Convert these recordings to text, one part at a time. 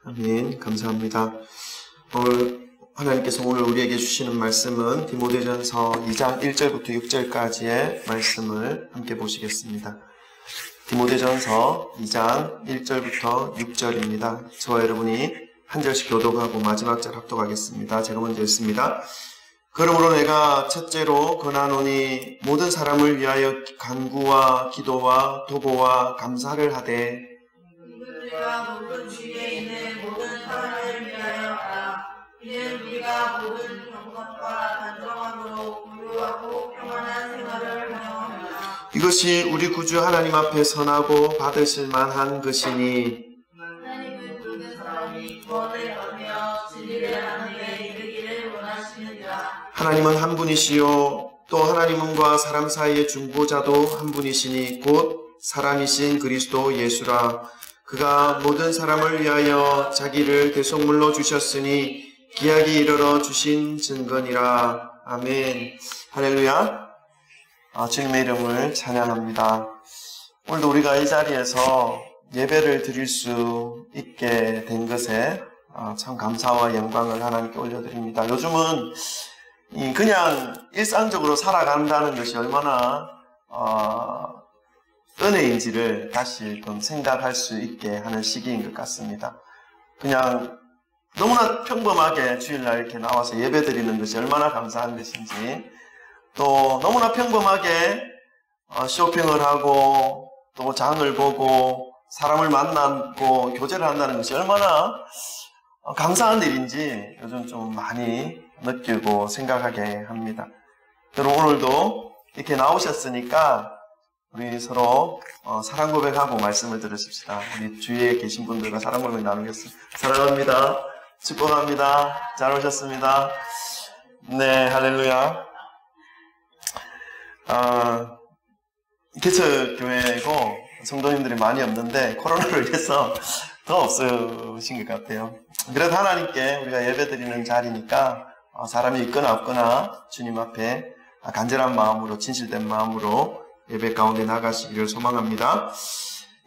아멘. 감사합니다. 하나님께서 오늘 우리에게 주시는 말씀은 디모데전서 2장 1절부터 6절까지의 말씀을 함께 보시겠습니다. 디모데전서 2장 1절부터 6절입니다. 저와 여러분이 한 절씩 교독하고 마지막 절 합독하겠습니다. 제가 먼저 읽습니다. 그러므로 내가 첫째로 권하노니 모든 사람을 위하여 간구와 기도와 도고와 감사를 하되 우리가 모든 주위에 있는 모든 사람을 위하여 하라. 이는 우리가 모든 경건과 단정함으로 부유하고 평안한 생활을 하려함이라. 이것이 우리 구주 하나님 앞에 선하고 받으실 만한 것이니 하나님은 모든 사람이 구원을 얻으며 진리를 아는 데 이르기를 원하시느니라. 하나님은 한 분이시요 또 하나님과 사람 사이의 중보자도 한 분이시니 곧 사람이신 그리스도 예수라. 그가 모든 사람을 위하여 자기를 대속물로 주셨으니 기약이 이르러 주신 증거니라. 아멘. 할렐루야. 주님의 이름을 찬양합니다. 오늘도 우리가 이 자리에서 예배를 드릴 수 있게 된 것에 참 감사와 영광을 하나님께 올려드립니다. 요즘은 그냥 일상적으로 살아간다는 것이 얼마나 은혜인지를 다시 좀 생각할 수 있게 하는 시기인 것 같습니다. 그냥 너무나 평범하게 주일날 이렇게 나와서 예배 드리는 것이 얼마나 감사한 것인지, 또 너무나 평범하게 쇼핑을 하고 또 장을 보고 사람을 만나고 교제를 한다는 것이 얼마나 감사한 일인지 요즘 좀 많이 느끼고 생각하게 합니다. 여러분, 오늘도 이렇게 나오셨으니까 우리 서로 사랑 고백하고 말씀을 들으십시다. 우리 주위에 계신 분들과 사랑 고백 나누겠습니다. 사랑합니다. 축복합니다. 잘 오셨습니다. 네, 할렐루야. 개척교회고 성도님들이 많이 없는데 코로나로 인해서 더 없으신 것 같아요. 그래도 하나님께 우리가 예배드리는 자리니까 사람이 있거나 없거나 주님 앞에 간절한 마음으로, 진실된 마음으로 예배 가운데 나가시기를 소망합니다.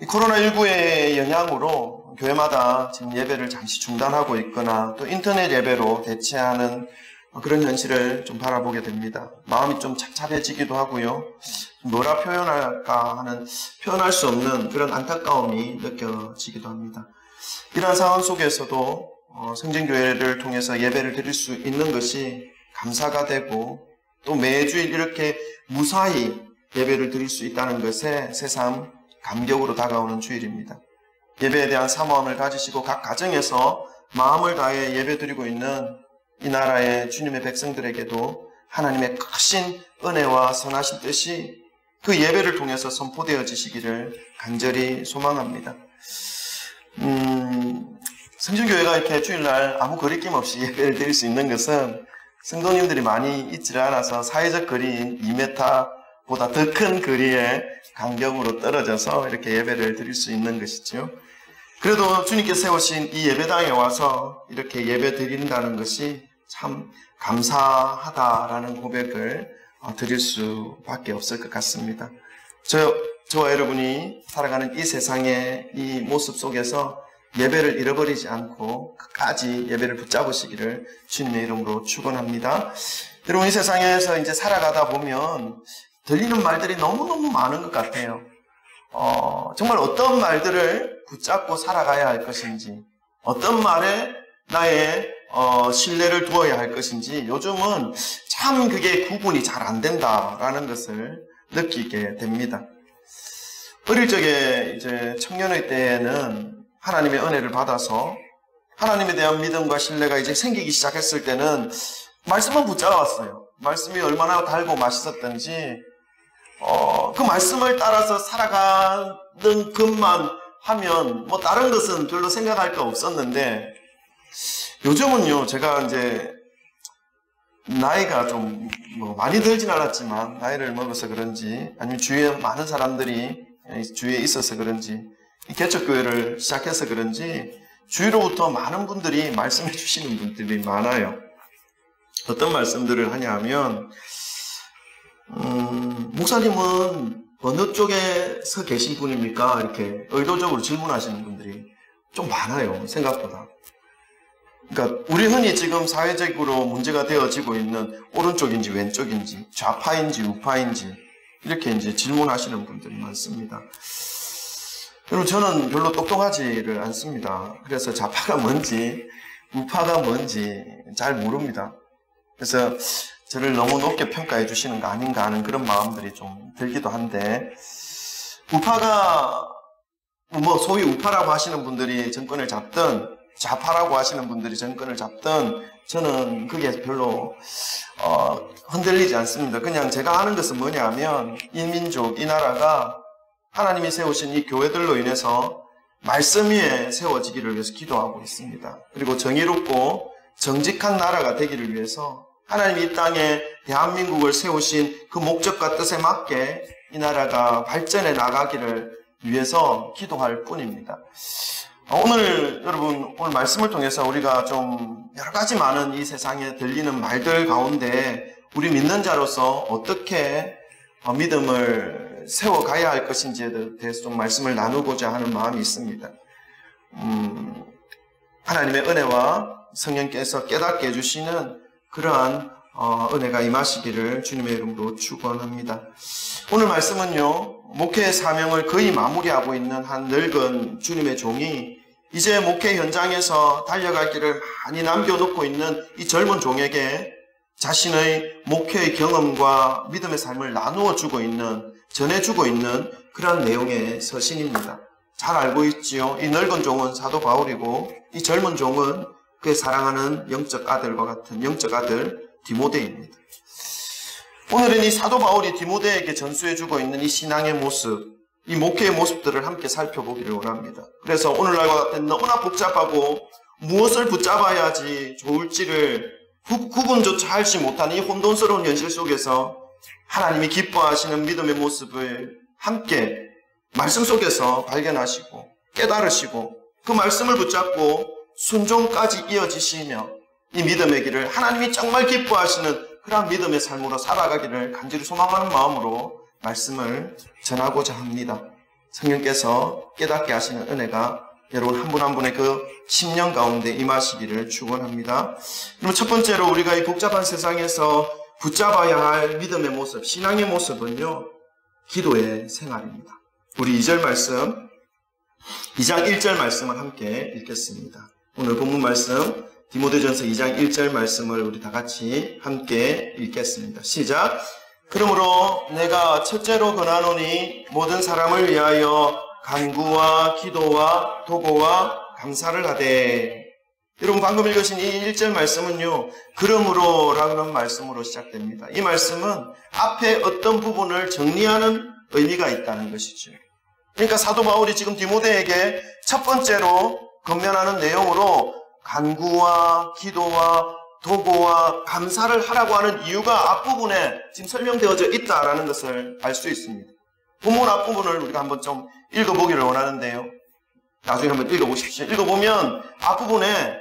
이 코로나19의 영향으로 교회마다 지금 예배를 잠시 중단하고 있거나 또 인터넷 예배로 대체하는 그런 현실을 좀 바라보게 됩니다. 마음이 좀 착잡해지기도 하고요. 뭐라 표현할까 하는, 표현할 수 없는 그런 안타까움이 느껴지기도 합니다. 이러한 상황 속에서도 성전교회를 통해서 예배를 드릴 수 있는 것이 감사가 되고, 또 매주일 이렇게 무사히 예배를 드릴 수 있다는 것에 새삼 감격으로 다가오는 주일입니다. 예배에 대한 사모함을 가지시고 각 가정에서 마음을 다해 예배 드리고 있는 이 나라의 주님의 백성들에게도 하나님의 크신 은혜와 선하신 뜻이 그 예배를 통해서 선포되어지시기를 간절히 소망합니다. 성전교회가 이렇게 주일날 아무 거리낌 없이 예배를 드릴 수 있는 것은 성도님들이 많이 있지 않아서 사회적 거리인 2m보다 더 큰 거리의 간격으로 떨어져서 이렇게 예배를 드릴 수 있는 것이죠. 그래도 주님께서 세우신 이 예배당에 와서 이렇게 예배 드린다는 것이 참 감사하다라는 고백을 드릴 수밖에 없을 것 같습니다. 저와 여러분이 살아가는 이 세상의 이 모습 속에서 예배를 잃어버리지 않고 끝까지 예배를 붙잡으시기를 주님의 이름으로 축원합니다. 여러분, 이 세상에서 이제 살아가다 보면 들리는 말들이 너무너무 많은 것 같아요. 정말 어떤 말들을 붙잡고 살아가야 할 것인지, 어떤 말에 나의 신뢰를 두어야 할 것인지 요즘은 참 그게 구분이 잘 안 된다라는 것을 느끼게 됩니다. 어릴 적에 이제 청년의 때에는 하나님의 은혜를 받아서 하나님에 대한 믿음과 신뢰가 이제 생기기 시작했을 때는 말씀만 붙잡았어요. 말씀이 얼마나 달고 맛있었던지 그 말씀을 따라서 살아가는 것만 하면 뭐 다른 것은 별로 생각할 거 없었는데, 요즘은요, 제가 이제 나이가 좀 많이 들진 않았지만 나이를 먹어서 그런지, 아니면 주위에 많은 사람들이 주위에 있어서 그런지, 이 개척교회를 시작해서 그런지 주위로부터 많은 분들이 말씀해 주시는 분들이 많아요. 어떤 말씀들을 하냐 하면 목사님은 어느 쪽에 서 계신 분입니까? 이렇게 의도적으로 질문하시는 분들이 좀 많아요, 생각보다. 그러니까 우리 흔히 지금 사회적으로 문제가 되어지고 있는 오른쪽인지 왼쪽인지 좌파인지 우파인지 이렇게 이제 질문하시는 분들이 많습니다. 여러분, 저는 별로 똑똑하지를 않습니다. 그래서 좌파가 뭔지 우파가 뭔지 잘 모릅니다. 그래서 저를 너무 높게 평가해 주시는 거 아닌가 하는 그런 마음들이 좀 들기도 한데, 우파가 뭐 소위 우파라고 하시는 분들이 정권을 잡든 좌파라고 하시는 분들이 정권을 잡든 저는 그게 별로 흔들리지 않습니다. 그냥 제가 아는 것은 뭐냐면, 이 민족, 이 나라가 하나님이 세우신 이 교회들로 인해서 말씀 위에 세워지기를 위해서 기도하고 있습니다. 그리고 정의롭고 정직한 나라가 되기를 위해서 하나님이 이 땅에 대한민국을 세우신 그 목적과 뜻에 맞게 이 나라가 발전해 나가기를 위해서 기도할 뿐입니다. 오늘 여러분, 오늘 말씀을 통해서 우리가 좀 여러 가지 많은 이 세상에 들리는 말들 가운데 우리 믿는 자로서 어떻게 믿음을 세워가야 할 것인지에 대해서 좀 말씀을 나누고자 하는 마음이 있습니다. 하나님의 은혜와 성령께서 깨닫게 해주시는 그러한 은혜가 임하시기를 주님의 이름으로 축원합니다. 오늘 말씀은요, 목회의 사명을 거의 마무리하고 있는 한 늙은 주님의 종이 이제 목회 현장에서 달려갈 길을 많이 남겨놓고 있는 이 젊은 종에게 자신의 목회의 경험과 믿음의 삶을 나누어 주고 있는, 전해주고 있는 그런 내용의 서신입니다. 잘 알고 있지요. 이 늙은 종은 사도 바울이고 이 젊은 종은 그의 사랑하는 영적 아들과 같은 영적 아들 디모데입니다. 오늘은 이 사도 바울이 디모데에게 전수해주고 있는 이 신앙의 모습, 이 목회의 모습들을 함께 살펴보기를 원합니다. 그래서 오늘날과 같은 너무나 복잡하고 무엇을 붙잡아야지 좋을지를 구분조차 하지 못하는 이 혼돈스러운 현실 속에서 하나님이 기뻐하시는 믿음의 모습을 함께 말씀 속에서 발견하시고 깨달으시고 그 말씀을 붙잡고 순종까지 이어지시며 이 믿음의 길을 하나님이 정말 기뻐하시는 그런 믿음의 삶으로 살아가기를 간절히 소망하는 마음으로 말씀을 전하고자 합니다. 성령께서 깨닫게 하시는 은혜가 여러분 한 분 한 분의 그 심령 가운데 임하시기를 축원합니다. 그럼 첫 번째로 우리가 이 복잡한 세상에서 붙잡아야 할 믿음의 모습, 신앙의 모습은요, 기도의 생활입니다. 우리 2절 말씀, 2장 1절 말씀을 함께 읽겠습니다. 오늘 본문 말씀 디모데전서 2장 1절 말씀을 우리 다 같이 함께 읽겠습니다. 시작. 그러므로 내가 첫째로 권하노니 모든 사람을 위하여 간구와 기도와 도고와 감사를 하되. 여러분, 방금 읽으신 이 1절 말씀은요, 그러므로 라는 말씀으로 시작됩니다. 이 말씀은 앞에 어떤 부분을 정리하는 의미가 있다는 것이죠. 그러니까 사도 바울이 지금 디모데에게 첫 번째로 권면하는 내용으로 간구와 기도와 도고와 감사를 하라고 하는 이유가 앞부분에 지금 설명되어져 있다라는 것을 알 수 있습니다. 본문 앞부분을 우리가 한번 좀 읽어보기를 원하는데요. 나중에 한번 읽어보십시오. 읽어보면 앞부분에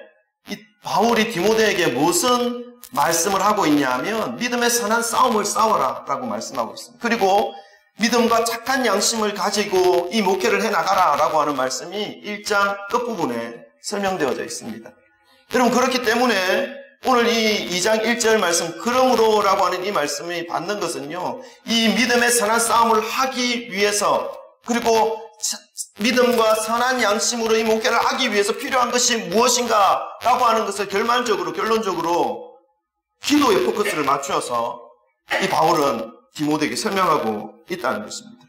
이 바울이 디모데에게 무슨 말씀을 하고 있냐면 믿음의 선한 싸움을 싸워라 라고 말씀하고 있습니다. 그리고 믿음과 착한 양심을 가지고 이 목회를 해나가라 라고 하는 말씀이 1장 끝부분에 설명되어져 있습니다. 여러분, 그렇기 때문에 오늘 이 2장 1절 말씀 그러므로 라고 하는 이 말씀이 받는 것은요, 이 믿음의 선한 싸움을 하기 위해서, 그리고 믿음과 선한 양심으로 이 목회를 하기 위해서 필요한 것이 무엇인가 라고 하는 것을 결론적으로 기도에 포커스를 맞추어서 이 바울은 디모데에게 설명하고 있다는 것입니다.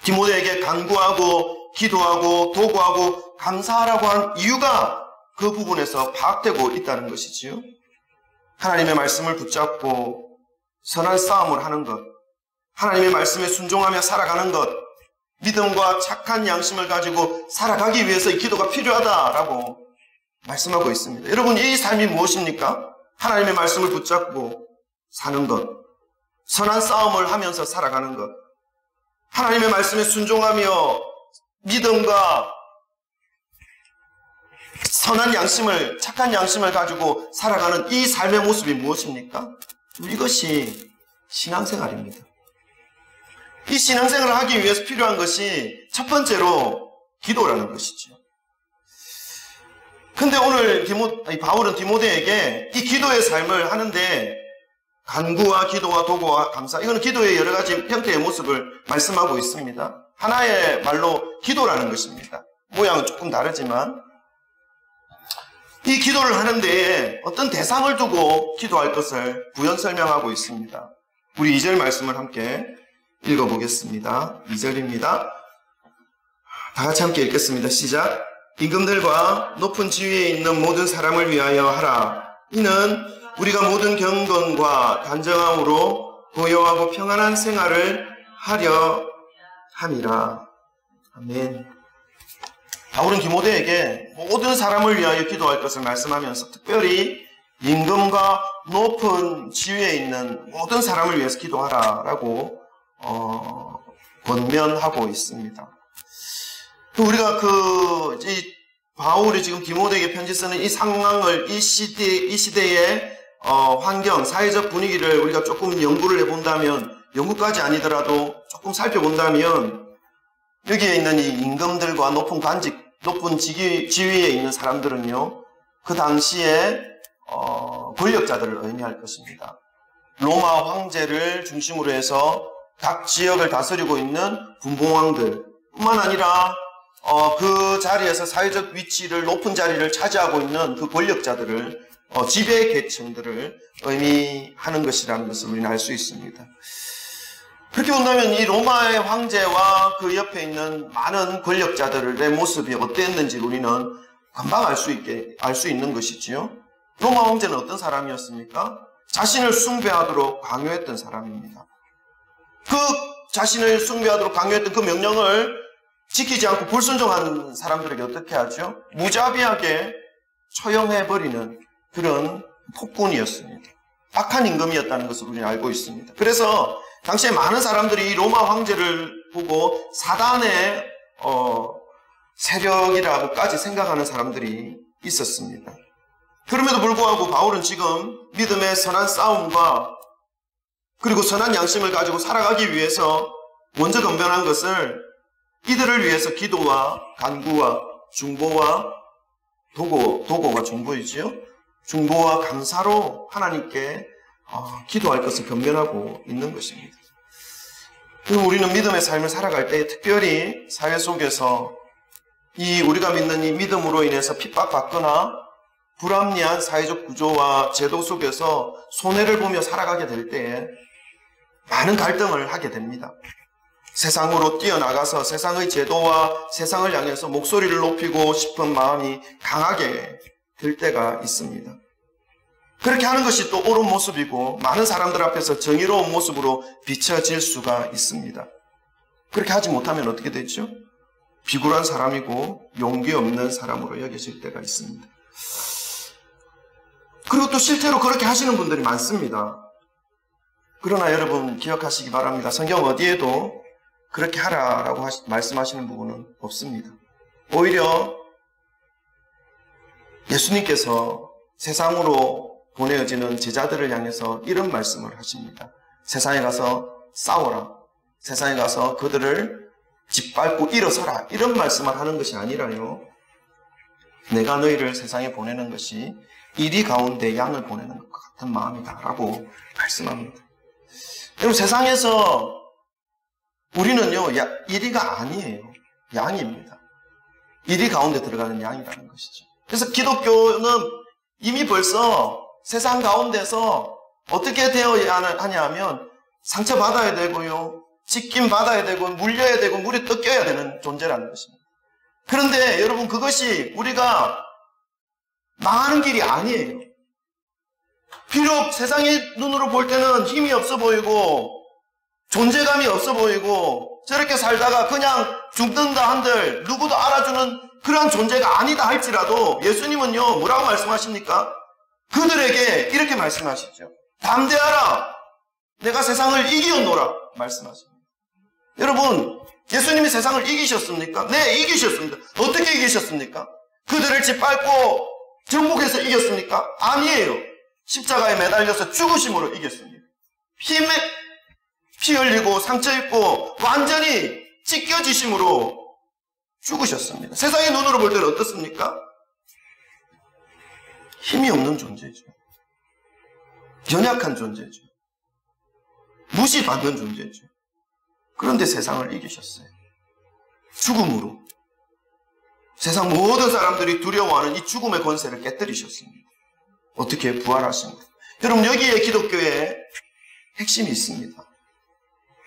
디모데에게 간구하고 기도하고 도구하고 감사하라고 한 이유가 그 부분에서 파악되고 있다는 것이지요. 하나님의 말씀을 붙잡고 선한 싸움을 하는 것, 하나님의 말씀에 순종하며 살아가는 것, 믿음과 착한 양심을 가지고 살아가기 위해서 이 기도가 필요하다라고 말씀하고 있습니다. 여러분, 이 삶이 무엇입니까? 하나님의 말씀을 붙잡고 사는 것, 선한 싸움을 하면서 살아가는 것, 하나님의 말씀에 순종하며 믿음과 선한 양심을, 착한 양심을 가지고 살아가는 이 삶의 모습이 무엇입니까? 이것이 신앙생활입니다. 이 신앙생활을 하기 위해서 필요한 것이 첫 번째로 기도라는 것이죠. 근데 오늘 바울은 디모데에게 이 기도의 삶을 하는데 간구와 기도와 도구와 감사, 이거는 기도의 여러 가지 형태의 모습을 말씀하고 있습니다. 하나의 말로 기도라는 것입니다. 모양은 조금 다르지만 이 기도를 하는데 어떤 대상을 두고 기도할 것을 부연 설명하고 있습니다. 우리 2절 말씀을 함께 읽어보겠습니다. 2절입니다. 다 같이 함께 읽겠습니다. 시작. 임금들과 높은 지위에 있는 모든 사람을 위하여 하라. 이는 우리가 모든 경건과 단정함으로 고요하고 평안한 생활을 하려 함이라. 아멘. 바울은 디모데에게 모든 사람을 위하여 기도할 것을 말씀하면서 특별히 임금과 높은 지위에 있는 모든 사람을 위해서 기도하라라고 권면하고 있습니다. 또 우리가 바울이 지금 디모데에게 편지 쓰는 이 상황을, 이 시대의 환경, 사회적 분위기를 우리가 조금 연구를 해본다면, 연구까지 아니더라도 조금 살펴본다면, 여기에 있는 이 임금들과 높은 지위에 있는 사람들은요, 그 당시에 권력자들을 의미할 것입니다. 로마 황제를 중심으로 해서 각 지역을 다스리고 있는 분봉왕들 뿐만 아니라 그 자리에서 사회적 위치를, 높은 자리를 차지하고 있는 그 권력자들을, 지배 계층들을 의미하는 것이라는 것을 우리는 알 수 있습니다. 그렇게 본다면 이 로마의 황제와 그 옆에 있는 많은 권력자들의 모습이 어땠는지 우리는 금방 알 수 있는 것이지요. 로마 황제는 어떤 사람이었습니까? 자신을 숭배하도록 강요했던 사람입니다. 그 자신을 숭배하도록 강요했던 그 명령을 지키지 않고 불순종한 사람들에게 어떻게 하죠? 무자비하게 처형해버리는 그런 폭군이었습니다. 악한 임금이었다는 것을 우리는 알고 있습니다. 그래서 당시에 많은 사람들이 이 로마 황제를 보고 사단의 세력이라고까지 생각하는 사람들이 있었습니다. 그럼에도 불구하고 바울은 지금 믿음의 선한 싸움과 그리고 선한 양심을 가지고 살아가기 위해서 먼저 건면한 것을 이들을 위해서 기도와 간구와 중보와 도고가 중보이지요. 중보와 감사로 하나님께 기도할 것을 건면하고 있는 것입니다. 그럼 우리는 믿음의 삶을 살아갈 때 특별히 사회 속에서 우리가 믿는 이 믿음으로 인해서 핍박받거나 불합리한 사회적 구조와 제도 속에서 손해를 보며 살아가게 될 때에 많은 갈등을 하게 됩니다. 세상으로 뛰어나가서 세상의 제도와 세상을 향해서 목소리를 높이고 싶은 마음이 강하게 될 때가 있습니다. 그렇게 하는 것이 또 옳은 모습이고 많은 사람들 앞에서 정의로운 모습으로 비춰질 수가 있습니다. 그렇게 하지 못하면 어떻게 되죠? 비굴한 사람이고 용기 없는 사람으로 여겨질 때가 있습니다. 그리고 또 실제로 그렇게 하시는 분들이 많습니다. 그러나 여러분 기억하시기 바랍니다. 성경 어디에도 그렇게 하라라고 말씀하시는 부분은 없습니다. 오히려 예수님께서 세상으로 보내어지는 제자들을 향해서 이런 말씀을 하십니다. 세상에 가서 싸워라. 세상에 가서 그들을 짓밟고 일어서라. 이런 말씀을 하는 것이 아니라요. 내가 너희를 세상에 보내는 것이 이리 가운데 양을 보내는 것 같은 마음이다 라고 말씀합니다. 여러분 세상에서 우리는요 이리가 아니에요. 양입니다. 이리 가운데 들어가는 양이라는 것이죠. 그래서 기독교는 이미 벌써 세상 가운데서 어떻게 되어야 하냐 하면 상처받아야 되고요, 찢김 받아야 되고, 물려야 되고, 물에 뜯겨야 되는 존재라는 것입니다. 그런데 여러분 그것이 우리가 망하는 길이 아니에요. 비록 세상의 눈으로 볼 때는 힘이 없어 보이고 존재감이 없어 보이고 저렇게 살다가 그냥 죽는다 한들 누구도 알아주는 그런 존재가 아니다 할지라도 예수님은요 뭐라고 말씀하십니까? 그들에게 이렇게 말씀하시죠. 담대하라, 내가 세상을 이기었노라 말씀하십니다. 여러분 예수님이 세상을 이기셨습니까? 네, 이기셨습니다. 어떻게 이기셨습니까? 그들을 짓밟고 정복해서 이겼습니까? 아니에요. 십자가에 매달려서 죽으심으로 이겼습니다. 피 흘리고 상처 입고 완전히 찢겨지심으로 죽으셨습니다. 세상의 눈으로 볼 때는 어떻습니까? 힘이 없는 존재죠. 연약한 존재죠. 무시받는 존재죠. 그런데 세상을 이기셨어요. 죽음으로. 세상 모든 사람들이 두려워하는 이 죽음의 권세를 깨뜨리셨습니다. 어떻게 부활하십니까? 여러분, 여기에 기독교의 핵심이 있습니다.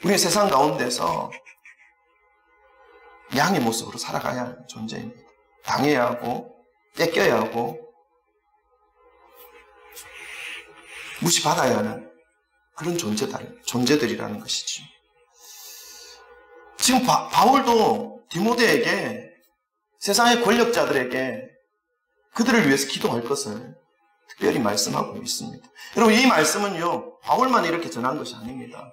우리는 세상 가운데서 양의 모습으로 살아가야 하는 존재입니다. 당해야 하고 뺏겨야 하고 무시받아야 하는 그런 존재들이라는 것이죠. 지금 바울도 디모데에게, 세상의 권력자들에게 그들을 위해서 기도할 것을 특별히 말씀하고 있습니다. 여러분, 이 말씀은요, 바울만 이렇게 전한 것이 아닙니다.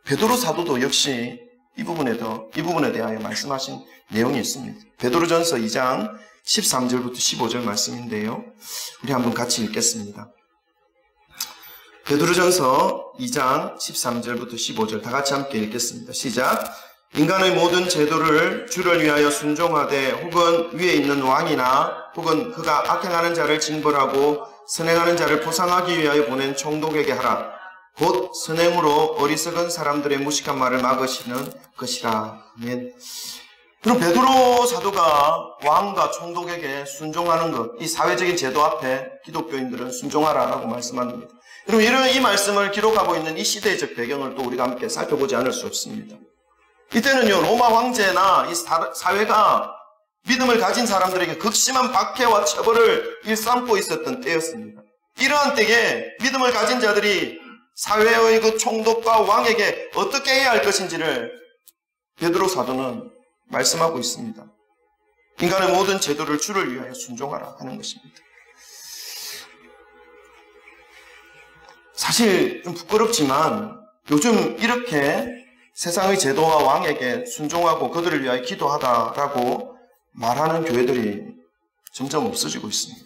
베드로 사도도 역시 이 부분에 대하여 말씀하신 내용이 있습니다. 베드로전서 2장 13절부터 15절 말씀인데요. 우리 한번 같이 읽겠습니다. 베드로전서 2장 13절부터 15절 다 같이 함께 읽겠습니다. 시작. 인간의 모든 제도를 주를 위하여 순종하되 혹은 위에 있는 왕이나 혹은 그가 악행하는 자를 징벌하고 선행하는 자를 보상하기 위하여 보낸 총독에게 하라. 곧 선행으로 어리석은 사람들의 무식한 말을 막으시는 것이라. 아멘. 그럼 베드로 사도가 왕과 총독에게 순종하는 것, 이 사회적인 제도 앞에 기독교인들은 순종하라라고 말씀합니다. 여러분, 이런 이 말씀을 기록하고 있는 이 시대적 배경을 또 우리가 함께 살펴보지 않을 수 없습니다. 이때는요, 로마 황제나 이 사회가 믿음을 가진 사람들에게 극심한 박해와 처벌을 일삼고 있었던 때였습니다. 이러한 때에 믿음을 가진 자들이 사회의 그 총독과 왕에게 어떻게 해야 할 것인지를 베드로 사도는 말씀하고 있습니다. 인간의 모든 제도를 주를 위하여 순종하라 하는 것입니다. 사실 좀 부끄럽지만 요즘 이렇게 세상의 제도와 왕에게 순종하고 그들을 위하여 기도하다라고 말하는 교회들이 점점 없어지고 있습니다.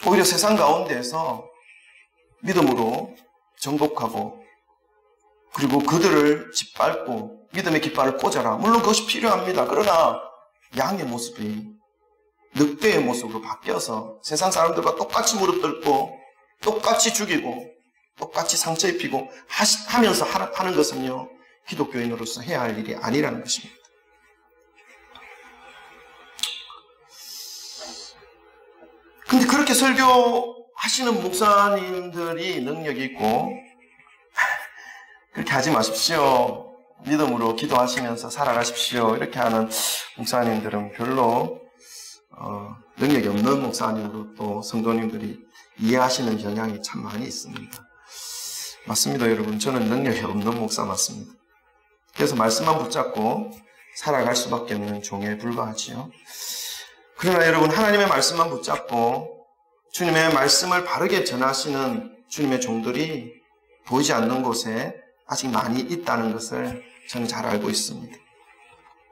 오히려 세상 가운데에서 믿음으로 정복하고 그리고 그들을 짓밟고 믿음의 깃발을 꽂아라. 물론 그것이 필요합니다. 그러나 양의 모습이 늑대의 모습으로 바뀌어서 세상 사람들과 똑같이 무릎 꿇고 똑같이 죽이고 똑같이 상처 입히고 하면서 하는 것은요, 기독교인으로서 해야 할 일이 아니라는 것입니다. 근데 그렇게 설교하시는 목사님들이 능력이 있고 그렇게 하지 마십시오. 믿음으로 기도하시면서 살아가십시오. 이렇게 하는 목사님들은 별로 능력이 없는 목사님으로 또 성도님들이 이해하시는 경향이 참 많이 있습니다. 맞습니다, 여러분. 저는 능력이 없는 목사 맞습니다. 그래서 말씀만 붙잡고 살아갈 수밖에 없는 종에 불과하지요. 그러나 여러분, 하나님의 말씀만 붙잡고 주님의 말씀을 바르게 전하시는 주님의 종들이 보이지 않는 곳에 아직 많이 있다는 것을 저는 잘 알고 있습니다.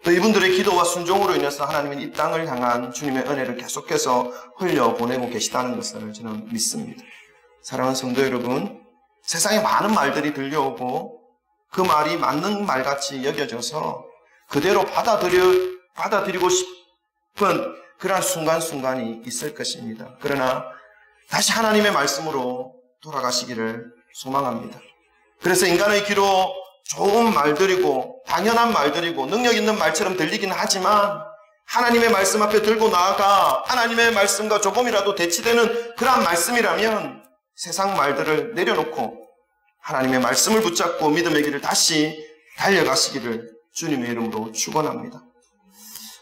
또 이분들의 기도와 순종으로 인해서 하나님은 이 땅을 향한 주님의 은혜를 계속해서 흘려보내고 계시다는 것을 저는 믿습니다. 사랑하는 성도 여러분, 세상에 많은 말들이 들려오고 그 말이 맞는 말같이 여겨져서 그대로 받아들이고 싶은 그러한 순간순간이 있을 것입니다. 그러나 다시 하나님의 말씀으로 돌아가시기를 소망합니다. 그래서 인간의 귀로 좋은 말들이고 당연한 말들이고 능력 있는 말처럼 들리긴 하지만 하나님의 말씀 앞에 들고 나아가 하나님의 말씀과 조금이라도 대치되는 그러한 말씀이라면 세상 말들을 내려놓고 하나님의 말씀을 붙잡고 믿음의 길을 다시 달려가시기를 주님의 이름으로 축원합니다.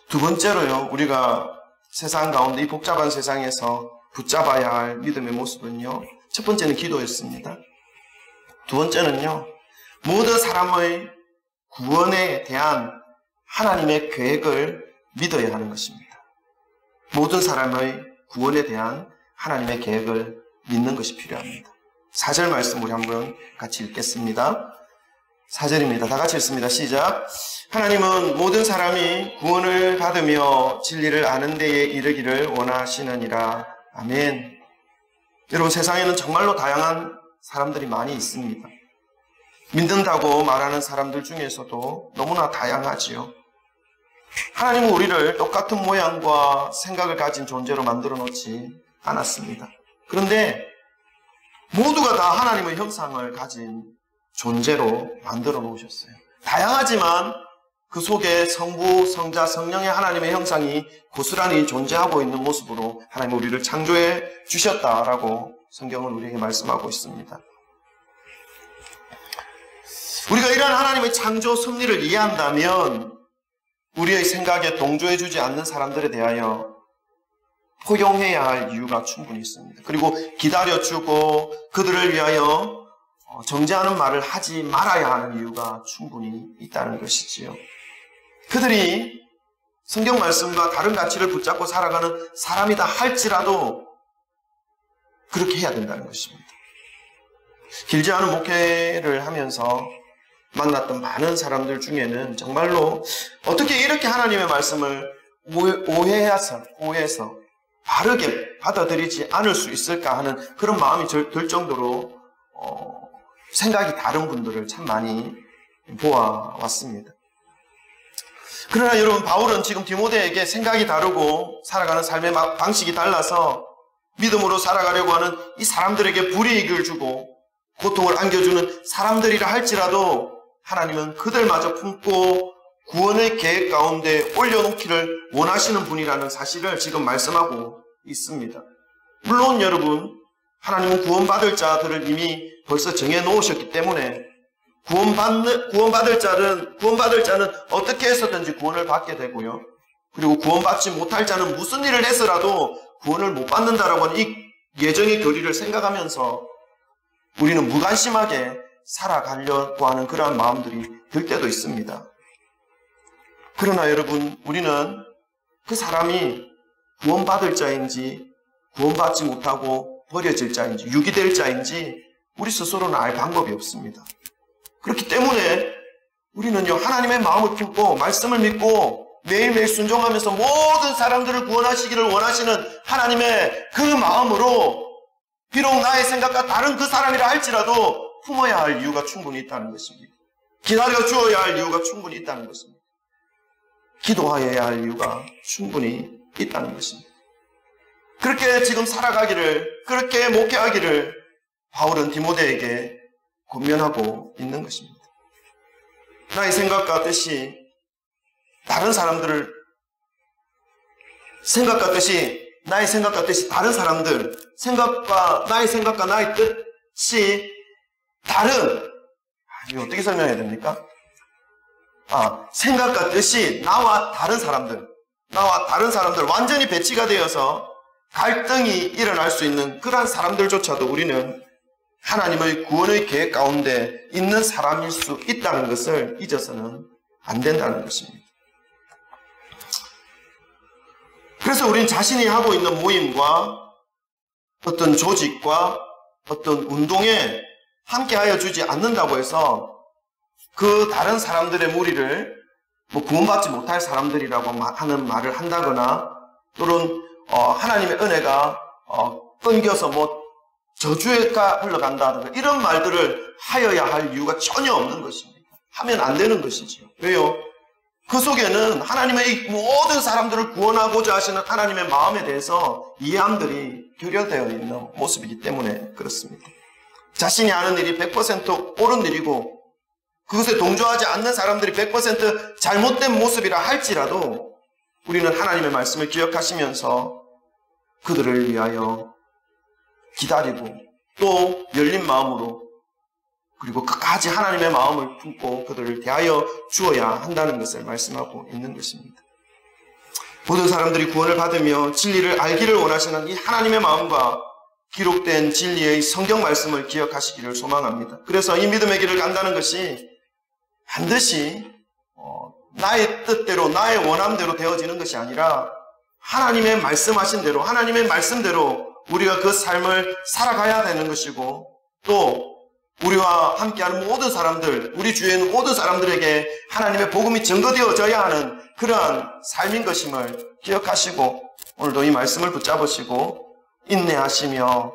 두 번째로요, 우리가 세상 가운데 이 복잡한 세상에서 붙잡아야 할 믿음의 모습은요, 첫 번째는 기도였습니다. 두 번째는요, 모든 사람의 구원에 대한 하나님의 계획을 믿어야 하는 것입니다. 모든 사람의 구원에 대한 하나님의 계획을 믿는 것이 필요합니다. 4절 말씀 우리 한번 같이 읽겠습니다. 4절입니다. 다 같이 읽습니다. 시작. 하나님은 모든 사람이 구원을 받으며 진리를 아는 데에 이르기를 원하시느니라. 아멘. 여러분, 세상에는 정말로 다양한 사람들이 많이 있습니다. 믿는다고 말하는 사람들 중에서도 너무나 다양하지요. 하나님은 우리를 똑같은 모양과 생각을 가진 존재로 만들어 놓지 않았습니다. 그런데 모두가 다 하나님의 형상을 가진 존재로 만들어 놓으셨어요. 다양하지만 그 속에 성부, 성자, 성령의 하나님의 형상이 고스란히 존재하고 있는 모습으로 하나님은 우리를 창조해 주셨다라고 성경은 우리에게 말씀하고 있습니다. 우리가 이러한 하나님의 창조 섭리를 이해한다면 우리의 생각에 동조해 주지 않는 사람들에 대하여 포용해야 할 이유가 충분히 있습니다. 그리고 기다려주고 그들을 위하여 정죄하는 말을 하지 말아야 하는 이유가 충분히 있다는 것이지요. 그들이 성경 말씀과 다른 가치를 붙잡고 살아가는 사람이다 할지라도 그렇게 해야 된다는 것입니다. 길지 않은 목회를 하면서 만났던 많은 사람들 중에는 정말로 어떻게 이렇게 하나님의 말씀을 오해해서 바르게 받아들이지 않을 수 있을까 하는 그런 마음이 들 정도로 생각이 다른 분들을 참 많이 보아왔습니다. 그러나 여러분, 바울은 지금 디모데에게 생각이 다르고 살아가는 삶의 방식이 달라서 믿음으로 살아가려고 하는 이 사람들에게 불이익을 주고 고통을 안겨주는 사람들이라 할지라도 하나님은 그들마저 품고 구원의 계획 가운데 올려놓기를 원하시는 분이라는 사실을 지금 말씀하고 있습니다. 물론 여러분, 하나님은 구원받을 자들을 이미 벌써 정해놓으셨기 때문에 구원받을 자는 어떻게 해서든지 구원을 받게 되고요. 그리고 구원받지 못할 자는 무슨 일을 해서라도 구원을 못 받는다라고 하는 이 예정의 교리를 생각하면서 우리는 무관심하게 살아가려고 하는 그러한 마음들이 들 때도 있습니다. 그러나 여러분, 우리는 그 사람이 구원받을 자인지 구원받지 못하고 버려질 자인지 유기될 자인지 우리 스스로는 알 방법이 없습니다. 그렇기 때문에 우리는요, 하나님의 마음을 품고 말씀을 믿고 매일매일 순종하면서 모든 사람들을 구원하시기를 원하시는 하나님의 그 마음으로 비록 나의 생각과 다른 그 사람이라 할지라도 품어야 할 이유가 충분히 있다는 것입니다. 기다려 주어야 할 이유가 충분히 있다는 것입니다. 기도하여야 할 이유가 충분히 있다는 것입니다. 그렇게 지금 살아가기를, 그렇게 목회하기를 바울은 디모데에게 권면하고 있는 것입니다. 나의 생각과 뜻이 다른 사람들을 나의 생각과 뜻이 다른 사람들 나의 생각과 나의 뜻이 다른, 이거 어떻게 설명해야 됩니까? 생각과 뜻이 나와 다른 사람들 완전히 배치가 되어서 갈등이 일어날 수 있는 그러한 사람들조차도 우리는 하나님의 구원의 계획 가운데 있는 사람일 수 있다는 것을 잊어서는 안 된다는 것입니다. 그래서 우리는 자신이 하고 있는 모임과 어떤 조직과 어떤 운동에 함께하여 주지 않는다고 해서 그 다른 사람들의 무리를 구원받지 못할 사람들이라고 하는 말을 한다거나 또는 하나님의 은혜가 끊겨서 저주가 흘러간다든가 이런 말들을 하여야 할 이유가 전혀 없는 것입니다. 하면 안 되는 것이지요. 왜요? 그 속에는 하나님의 이 모든 사람들을 구원하고자 하시는 하나님의 마음에 대해서 이해함들이 결여되어 있는 모습이기 때문에 그렇습니다. 자신이 하는 일이 100% 옳은 일이고 그것에 동조하지 않는 사람들이 100% 잘못된 모습이라 할지라도 우리는 하나님의 말씀을 기억하시면서 그들을 위하여 기다리고 또 열린 마음으로 그리고 끝까지 하나님의 마음을 품고 그들을 대하여 주어야 한다는 것을 말씀하고 있는 것입니다. 모든 사람들이 구원을 받으며 진리를 알기를 원하시는 이 하나님의 마음과 기록된 진리의 성경 말씀을 기억하시기를 소망합니다. 그래서 이 믿음의 길을 간다는 것이 반드시 나의 뜻대로 나의 원함대로 되어지는 것이 아니라 하나님의 말씀하신 대로 하나님의 말씀대로 우리가 그 삶을 살아가야 되는 것이고 또 우리와 함께하는 모든 사람들, 우리 주위에 있는 모든 사람들에게 하나님의 복음이 증거되어져야 하는 그러한 삶인 것임을 기억하시고 오늘도 이 말씀을 붙잡으시고 인내하시며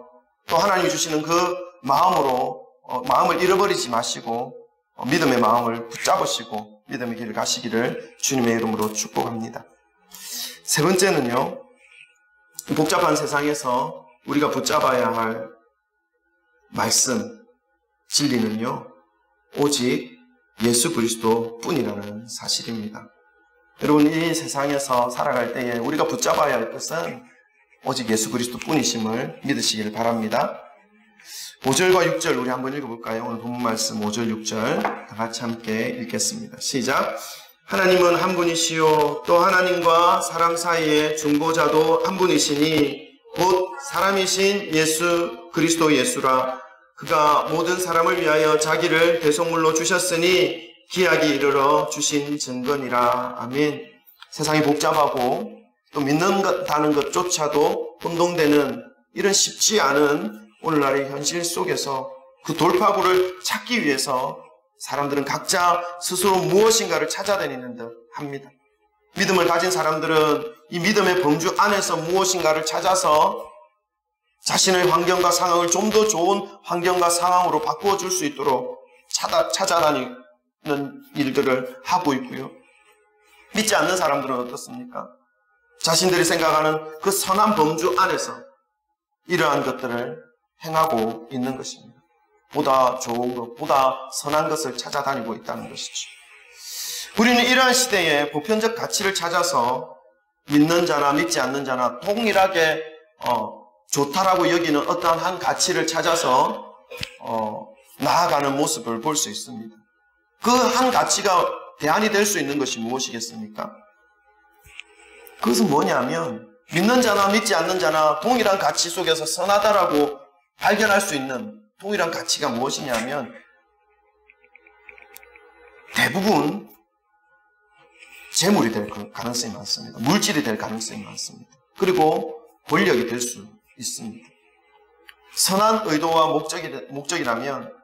또 하나님이 주시는 그 마음으로 마음을 잃어버리지 마시고 믿음의 마음을 붙잡으시고 믿음의 길을 가시기를 주님의 이름으로 축복합니다. 세 번째는요, 복잡한 세상에서 우리가 붙잡아야 할 말씀, 진리는요, 오직 예수 그리스도 뿐이라는 사실입니다. 여러분, 이 세상에서 살아갈 때에 우리가 붙잡아야 할 것은 오직 예수 그리스도 뿐이심을 믿으시기를 바랍니다. 5절과 6절 우리 한번 읽어볼까요? 오늘 본문 말씀 5절, 6절 다 같이 함께 읽겠습니다. 시작! 하나님은 한 분이시요 또 하나님과 사람 사이의 중보자도 한 분이시니 곧 사람이신 예수 그리스도 예수라. 그가 모든 사람을 위하여 자기를 대속물로 주셨으니 기약이 이르러 주신 증거니라. 아멘. 세상이 복잡하고 또 믿는다는 것조차도 혼동되는 이런 쉽지 않은 오늘날의 현실 속에서 그 돌파구를 찾기 위해서 사람들은 각자 스스로 무엇인가를 찾아다니는 듯 합니다. 믿음을 가진 사람들은 이 믿음의 범주 안에서 무엇인가를 찾아서 자신의 환경과 상황을 좀 더 좋은 환경과 상황으로 바꾸어 줄 수 있도록 찾아다니는 일들을 하고 있고요. 믿지 않는 사람들은 어떻습니까? 자신들이 생각하는 그 선한 범주 안에서 이러한 것들을 행하고 있는 것입니다. 보다 좋은 것, 보다 선한 것을 찾아다니고 있다는 것이죠. 우리는 이러한 시대에 보편적 가치를 찾아서 믿는 자나 믿지 않는 자나 동일하게 좋다라고 여기는 어떠한 한 가치를 찾아서 나아가는 모습을 볼 수 있습니다. 그 한 가치가 대안이 될 수 있는 것이 무엇이겠습니까? 그것은 뭐냐면 믿는 자나 믿지 않는 자나 동일한 가치 속에서 선하다라고 발견할 수 있는 동일한 가치가 무엇이냐면 대부분 재물이 될 가능성이 많습니다. 물질이 될 가능성이 많습니다. 그리고 권력이 될 수 있습니다. 선한 의도와 목적이라면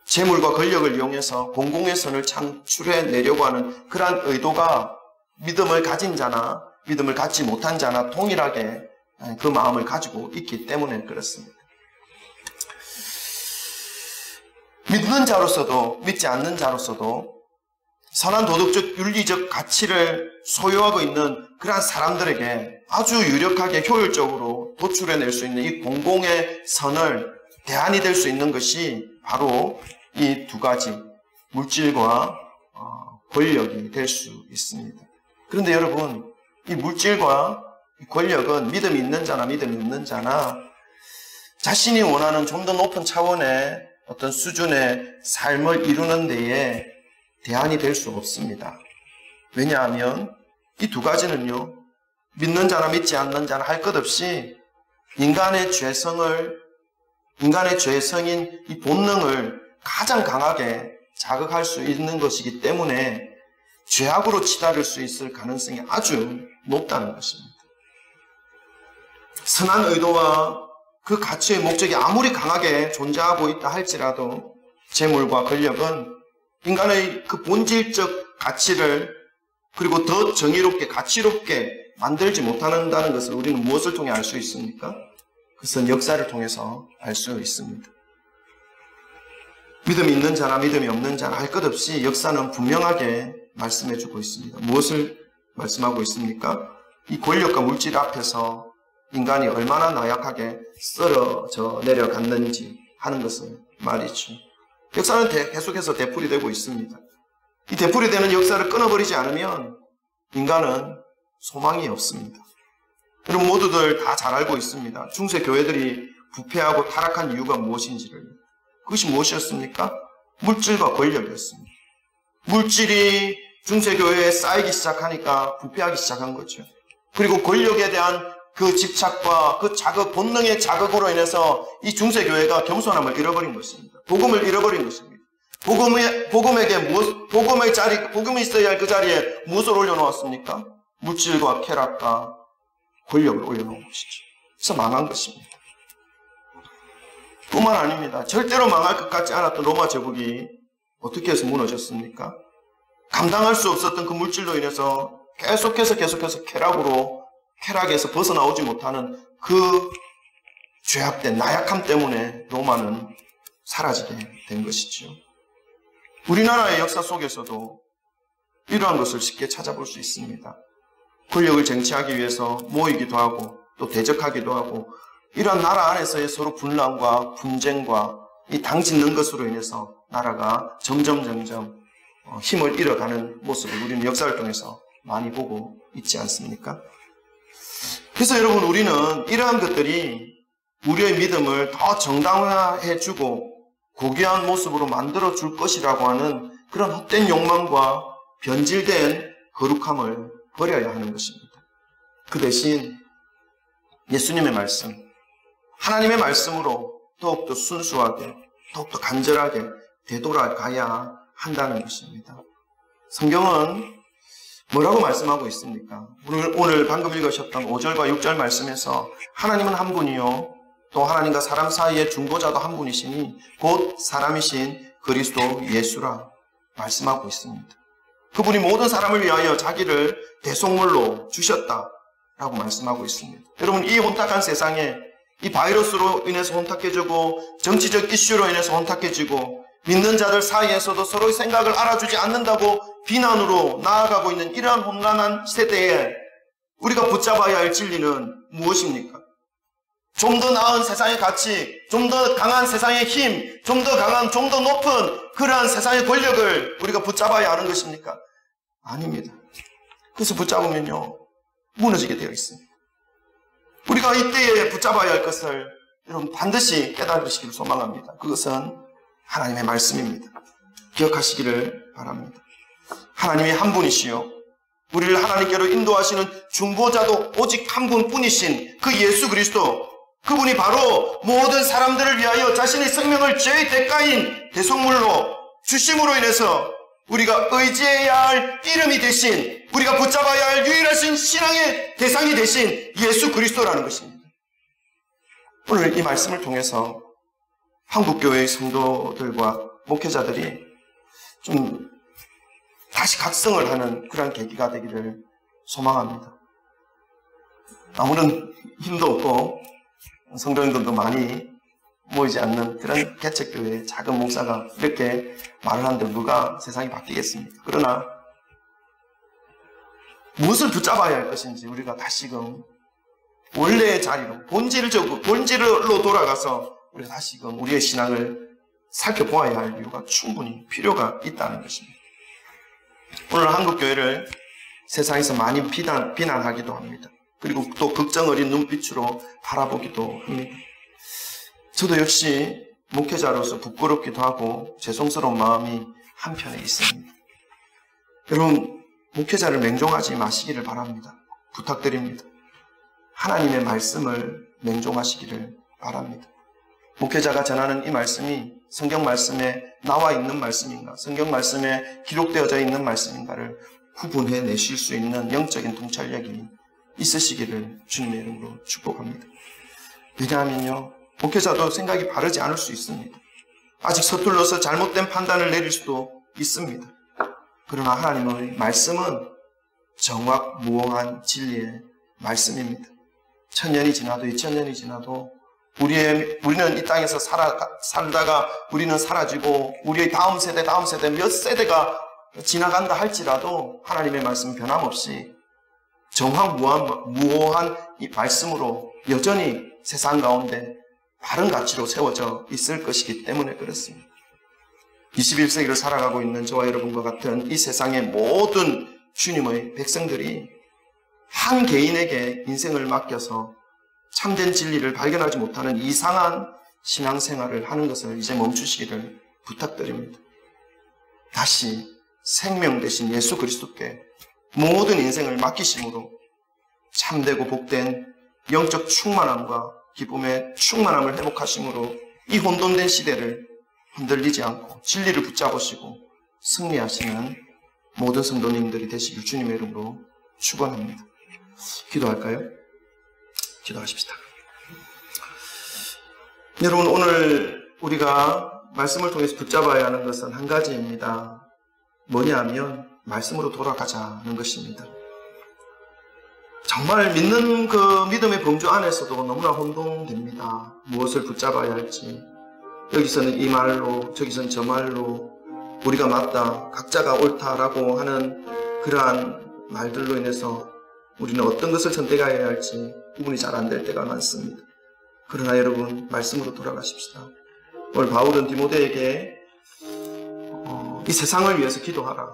재물과 권력을 이용해서 공공의 선을 창출해내려고 하는 그러한 의도가 믿음을 가진 자나 믿음을 갖지 못한 자나 동일하게 그 마음을 가지고 있기 때문에 그렇습니다. 믿는 자로서도 믿지 않는 자로서도 선한 도덕적 윤리적 가치를 소유하고 있는 그러한 사람들에게 아주 유력하게 효율적으로 도출해낼 수 있는 이 공공의 선을 대안이 될 수 있는 것이 바로 이 두 가지 물질과 권력이 될 수 있습니다. 그런데 여러분, 이 물질과 이 권력은 믿음이 있는 자나 믿음이 없는 자나 자신이 원하는 좀 더 높은 차원의 어떤 수준의 삶을 이루는 데에 대안이 될 수 없습니다. 왜냐하면 이 두 가지는요, 믿는 자나 믿지 않는 자나 할 것 없이 인간의 죄성인 이 본능을 가장 강하게 자극할 수 있는 것이기 때문에 죄악으로 치달을 수 있을 가능성이 아주 높다는 것입니다. 선한 의도와 그 가치의 목적이 아무리 강하게 존재하고 있다 할지라도 재물과 권력은 인간의 그 본질적 가치를 그리고 더 정의롭게 가치롭게 만들지 못한다는 것을 우리는 무엇을 통해 알 수 있습니까? 그것은 역사를 통해서 알 수 있습니다. 믿음이 있는 자나 믿음이 없는 자나 할 것 없이 역사는 분명하게 말씀해주고 있습니다. 무엇을 말씀하고 있습니까? 이 권력과 물질 앞에서 인간이 얼마나 나약하게 쓰러져 내려갔는지 하는 것을 말이죠. 역사는 계속해서 되풀이되고 있습니다. 이 되풀이되는 역사를 끊어버리지 않으면 인간은 소망이 없습니다. 여러분 모두들 다 잘 알고 있습니다. 중세 교회들이 부패하고 타락한 이유가 무엇인지를. 그것이 무엇이었습니까? 물질과 권력이었습니다. 물질이 중세 교회에 쌓이기 시작하니까 부패하기 시작한 거죠. 그리고 권력에 대한 그 집착과 그 자극, 본능의 자극으로 인해서 이 중세 교회가 겸손함을 잃어버린 것입니다. 복음을 잃어버린 것입니다. 복음이 있어야 할 그 자리에 무엇을 올려놓았습니까? 물질과 쾌락과 권력을 올려놓은 것이죠. 그래서 망한 것입니다. 뿐만 아닙니다. 절대로 망할 것 같지 않았던 로마 제국이 어떻게 해서 무너졌습니까? 감당할 수 없었던 그 물질로 인해서 계속해서 쾌락에서 벗어나오지 못하는 그 죄악된 나약함 때문에 로마는 사라지게 된 것이죠. 우리나라의 역사 속에서도 이러한 것을 쉽게 찾아볼 수 있습니다. 권력을 쟁취하기 위해서 모이기도 하고 또 대적하기도 하고 이러한 나라 안에서의 서로 분란과 분쟁과 이 당짓는 것으로 인해서 나라가 점점 힘을 잃어가는 모습을 우리는 역사를 통해서 많이 보고 있지 않습니까? 그래서 여러분, 우리는 이러한 것들이 우리의 믿음을 더 정당화해주고 고귀한 모습으로 만들어줄 것이라고 하는 그런 헛된 욕망과 변질된 거룩함을 버려야 하는 것입니다. 그 대신 예수님의 말씀, 하나님의 말씀으로 더욱더 순수하게, 더욱더 간절하게 되돌아가야 한다는 것입니다. 성경은 뭐라고 말씀하고 있습니까? 오늘 방금 읽으셨던 5절과 6절 말씀에서 하나님은 한 분이요, 또 하나님과 사람 사이의 중보자도 한 분이시니 곧 사람이신 그리스도 예수라 말씀하고 있습니다. 그분이 모든 사람을 위하여 자기를 대속물로 주셨다라고 말씀하고 있습니다. 여러분, 이 혼탁한 세상에 이 바이러스로 인해서 혼탁해지고 정치적 이슈로 인해서 혼탁해지고 믿는 자들 사이에서도 서로의 생각을 알아주지 않는다고 비난으로 나아가고 있는 이러한 혼란한 세대에 우리가 붙잡아야 할 진리는 무엇입니까? 좀 더 나은 세상의 가치, 좀 더 강한 세상의 힘, 좀 더 강한, 좀 더 높은 그러한 세상의 권력을 우리가 붙잡아야 하는 것입니까? 아닙니다. 그래서 붙잡으면요, 무너지게 되어 있습니다. 우리가 이때에 붙잡아야 할 것을 여러분 반드시 깨달으시기를 소망합니다. 그것은 하나님의 말씀입니다. 기억하시기를 바랍니다. 하나님이 한 분이시요, 우리를 하나님께로 인도하시는 중보자도 오직 한 분뿐이신 그 예수 그리스도, 그분이 바로 모든 사람들을 위하여 자신의 생명을 죄의 대가인 대속물로 주심으로 인해서 우리가 의지해야 할 이름이 되신, 우리가 붙잡아야 할 유일하신 신앙의 대상이 되신 예수 그리스도라는 것입니다. 오늘 이 말씀을 통해서 한국교회의 성도들과 목회자들이 좀 다시 각성을 하는 그런 계기가 되기를 소망합니다. 아무런 힘도 없고 성도님들도 많이 모이지 않는 그런 개척교회의 작은 목사가 이렇게 말을 하는데 누가 세상이 바뀌겠습니까? 그러나 무엇을 붙잡아야 할 것인지 우리가 다시금 원래의 자리로, 본질로 돌아가서 우리가 다시금 우리의 신앙을 살펴보아야 할 이유가 충분히 필요가 있다는 것입니다. 오늘 한국교회를 세상에서 많이 비난하기도 합니다. 그리고 또 걱정 어린 눈빛으로 바라보기도 합니다. 저도 역시 목회자로서 부끄럽기도 하고 죄송스러운 마음이 한편에 있습니다. 여러분, 목회자를 맹종하지 마시기를 바랍니다. 부탁드립니다. 하나님의 말씀을 맹종하시기를 바랍니다. 목회자가 전하는 이 말씀이 성경 말씀에 나와 있는 말씀인가, 성경 말씀에 기록되어져 있는 말씀인가를 구분해 내실 수 있는 영적인 통찰력이 있으시기를 주님의 이름으로 축복합니다. 왜냐하면요, 목회자도 생각이 바르지 않을 수 있습니다. 아직 서툴러서 잘못된 판단을 내릴 수도 있습니다. 그러나 하나님의 말씀은 정확무엉한 진리의 말씀입니다. 1000년이 지나도 2000년이 지나도 우리는 이 땅에서 살다가 우리는 사라지고 우리의 다음 세대 몇 세대가 지나간다 할지라도 하나님의 말씀은 변함없이 정확무호한 이 말씀으로 여전히 세상 가운데 바른 가치로 세워져 있을 것이기 때문에 그렇습니다. 21세기를 살아가고 있는 저와 여러분과 같은 이 세상의 모든 주님의 백성들이 한 개인에게 인생을 맡겨서 참된 진리를 발견하지 못하는 이상한 신앙생활을 하는 것을 이제 멈추시기를 부탁드립니다. 다시 생명 되신 예수 그리스도께 모든 인생을 맡기심으로 참되고 복된 영적 충만함과 기쁨의 충만함을 회복하심으로 이 혼돈된 시대를 흔들리지 않고 진리를 붙잡으시고 승리하시는 모든 성도님들이 되시길 주님의 이름으로 축원합니다. 기도할까요? 기도하십시다. 여러분, 오늘 우리가 말씀을 통해서 붙잡아야 하는 것은 한 가지입니다. 뭐냐면 말씀으로 돌아가자는 것입니다. 정말 믿는 그 믿음의 범주 안에서도 너무나 혼동됩니다. 무엇을 붙잡아야 할지, 여기서는 이 말로, 저기서는 저 말로, 우리가 맞다, 각자가 옳다라고 하는 그러한 말들로 인해서 우리는 어떤 것을 선택해야 할지 구분이 잘 안 될 때가 많습니다. 그러나 여러분, 말씀으로 돌아가십시다. 오늘 바울은 디모데에게 이 세상을 위해서 기도하라.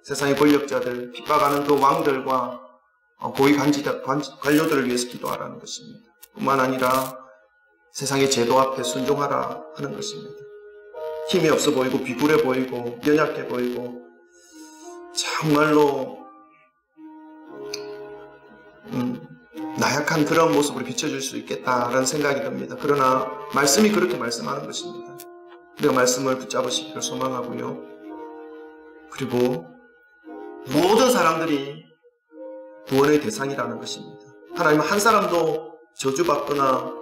세상의 권력자들, 핍박하는 그 왕들과 고위 관료들을 위해서 기도하라는 것입니다. 뿐만 아니라 세상의 제도 앞에 순종하라 하는 것입니다. 힘이 없어 보이고 비굴해 보이고 연약해 보이고 정말로 나약한 그런 모습으로 비춰줄 수 있겠다라는 생각이 듭니다. 그러나 말씀이 그렇게 말씀하는 것입니다. 우리가 말씀을 붙잡으시기를 소망하고요. 그리고 모든 사람들이 구원의 대상이라는 것입니다. 하나님은 한 사람도 저주받거나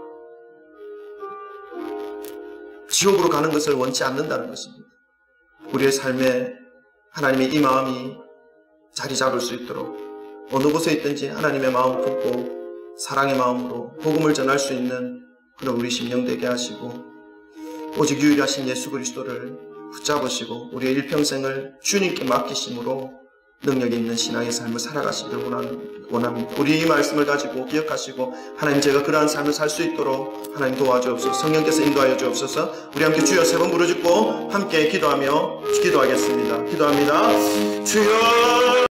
지옥으로 가는 것을 원치 않는다는 것입니다. 우리의 삶에 하나님의 이 마음이 자리 잡을 수 있도록 어느 곳에 있든지 하나님의 마음 품고 사랑의 마음으로 복음을 전할 수 있는 그런 우리 심령 되게 하시고 오직 유일하신 예수 그리스도를 붙잡으시고 우리의 일평생을 주님께 맡기심으로 능력 있는 신앙의 삶을 살아가시길 원합니다. 우리 이 말씀을 가지고 기억하시고 하나님, 제가 그러한 삶을 살 수 있도록 하나님 도와주옵소서. 성령께서 인도하여 주옵소서. 우리 함께 주여 세 번 부르짖고 함께 기도하겠습니다. 기도합니다. 주여.